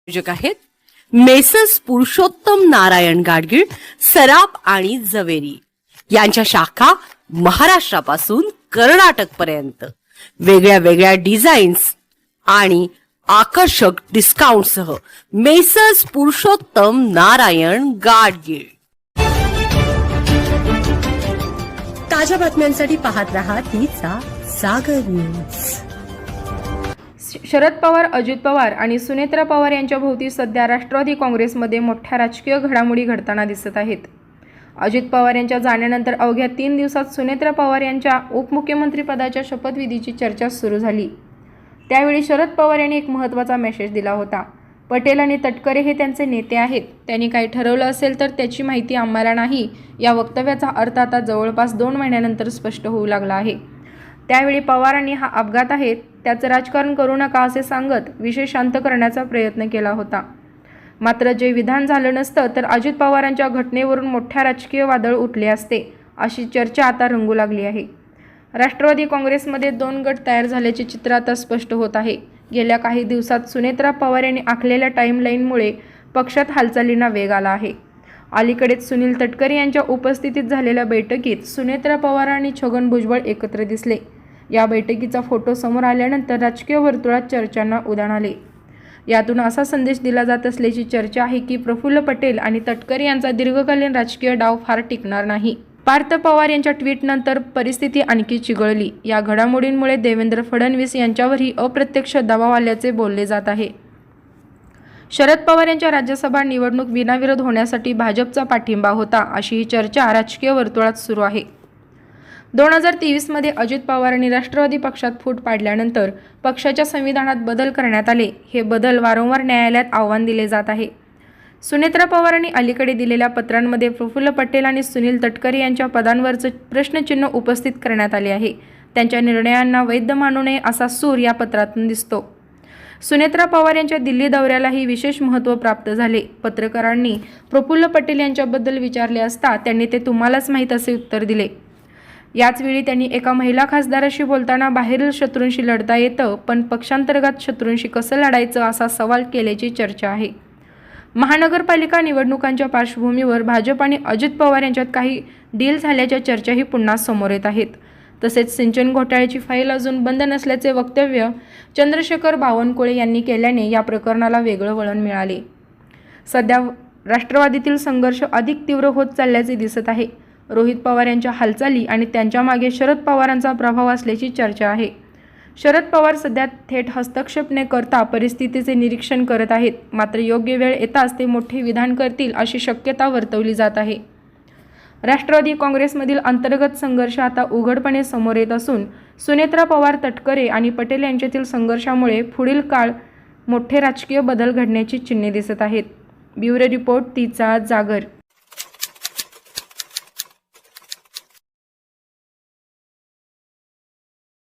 आयोजक आहेत मेसर्स पुरुषोत्तम नारायण गाडगीळ, सराफ आणि जवेरी यांच्या शाखा महाराष्ट्रापासून कर्नाटक पर्यंत वेगळ्या वेगळ्या डिझाईन्स आणि आकर्षक डिस्काउंटसह मेसर्स पुरुषोत्तम नारायण गाडगीळ। ताज्या बातम्यांसाठी पाहत रहा तिचा सागर न्यूज। शरद पवार, अजित पवार आणि सुनेत्रा पवार यांच्या भोवती सध्या राष्ट्रवादी काँग्रेसमध्ये मोठ्या राजकीय घडामोडी घडताना दिसत आहेत। अजित पवार यांच्या जाण्यानंतर अवघ्या 3 दिवसात सुनेत्रा पवार यांच्या उपमुख्यमंत्री पदाच्या शपथविधीची चर्चा सुरू झाली। त्यावेळी शरद पवार यांनी एक महत्त्वाचा मेसेज दिला होता। पटेल आणि तटकरे हे त्यांचे नेते आहेत, त्यांनी काही ठरवलं असेल तर त्याची माहिती आम्हाला नाही, या वक्तव्याचा अर्थ आता जवळपास 2 महिन्यानंतर स्पष्ट होऊ लागला आहे। त्यावेळी पवारांनी हा अपघात आहे, त्याचं राजकारण करू नका असे सांगत विषय शांत करण्याचा प्रयत्न केला होता। मात्र जे विधान झालं नसतं तर अजित पवारांच्या घटनेवरून मोठ्या राजकीय वादळ उठले असते, अशी चर्चा आता रंगू लागली आहे। राष्ट्रवादी काँग्रेसमध्ये 2 गट तयार झाल्याचे चित्र आता स्पष्ट होत आहे। गेल्या काही दिवसात सुनेत्रा पवार यांनी आखलेल्या टाईमलाईनमुळे पक्षात हालचालींना वेग आला आहे। अलीकडेच सुनील तटकरे यांच्या उपस्थितीत झालेल्या बैठकीत सुनेत्रा पवार आणि छगन भुजबळ एकत्र दिसले। या बैठकीचा फोटो समोर आल्यानंतर राजकीय वर्तुळात चर्चांना उधाण आले। यातून असा संदेश दिला जात असल्याची चर्चा आहे की प्रफुल्ल पटेल आणि तटकरे यांचा दीर्घकालीन राजकीय डाव फार टिकणार नाही। पार्थ पवार यांच्या ट्विटनंतर परिस्थिती आणखी चिघळली। या घडामोडींमुळे देवेंद्र फडणवीस यांच्यावरही अप्रत्यक्ष दबाव आल्याचे बोलले जात आहे। शरद पवार यांच्या राज्यसभा निवडणूक बिनविरोध होण्यासाठी भाजपचा पाठिंबा होता, अशी ही चर्चा राजकीय वर्तुळात सुरू आहे। 2023 मध्ये अजित पवारांनी राष्ट्रवादी पक्षात फूट पाडल्यानंतर पक्षाच्या संविधानात बदल करण्यात आले। हे बदल वारंवार न्यायालयात आव्हान दिले जात आहे। सुनेत्रा पवारांनी अलीकडे दिलेल्या पत्रांमध्ये प्रफुल्ल पटेल आणि सुनील तटकरे यांच्या पदांवरचं प्रश्नचिन्ह उपस्थित करण्यात आले आहे। त्यांच्या निर्णयांना वैध मानू नये असा सूर या पत्रातून दिसतो। सुनेत्रा पवार यांच्या दिल्ली दौऱ्यालाही विशेष महत्त्व प्राप्त झाले। पत्रकारांनी प्रफुल्ल पटेल यांच्याबद्दल विचारले असता त्यांनी ते तुम्हालाच माहीत असे उत्तर दिले। याचवेळी त्यांनी एका महिला खासदाराशी बोलताना बाहेरील शत्रूंशी लढता येतं, पण पक्षांतर्गत शत्रूंशी कसं लढायचं असा सवाल केल्याची चर्चा आहे। महानगरपालिका निवडणुकांच्या पार्श्वभूमीवर भाजप आणि अजित पवार यांच्यात काही डील झाल्याच्या चर्चाही पुन्हा समोर येत आहेत। तसेच सिंचन घोटाळ्याची फाईल अजून बंद नसल्याचे वक्तव्य चंद्रशेखर बावनकुळे यांनी केल्याने या प्रकरणाला वेगळं वळण मिळाले। सध्या राष्ट्रवादीतील संघर्ष अधिक तीव्र होत चालल्याचे दिसत आहे। रोहित पवार यांच्या हालचाली आणि त्यांच्या मागे शरद पवारांचा प्रभाव असल्याची चर्चा आहे। शरद पवार सध्या थेट हस्तक्षेप न करता परिस्थितीचे निरीक्षण करत आहेत, मात्र योग्य वेळ येताच ते मोठे विधान करतील अशी शक्यता वर्तवली जात आहे। राष्ट्रवादी काँग्रेसमधील अंतर्गत संघर्ष आता उघडपणे समोर येत असून सुनेत्रा पवार, तटकरे आणि पटेल यांच्यातील संघर्षामुळे पुढील काळ मोठे राजकीय बदल घडण्याची चिन्हे दिसत आहेत। ब्युरो रिपोर्ट तिचा जागर।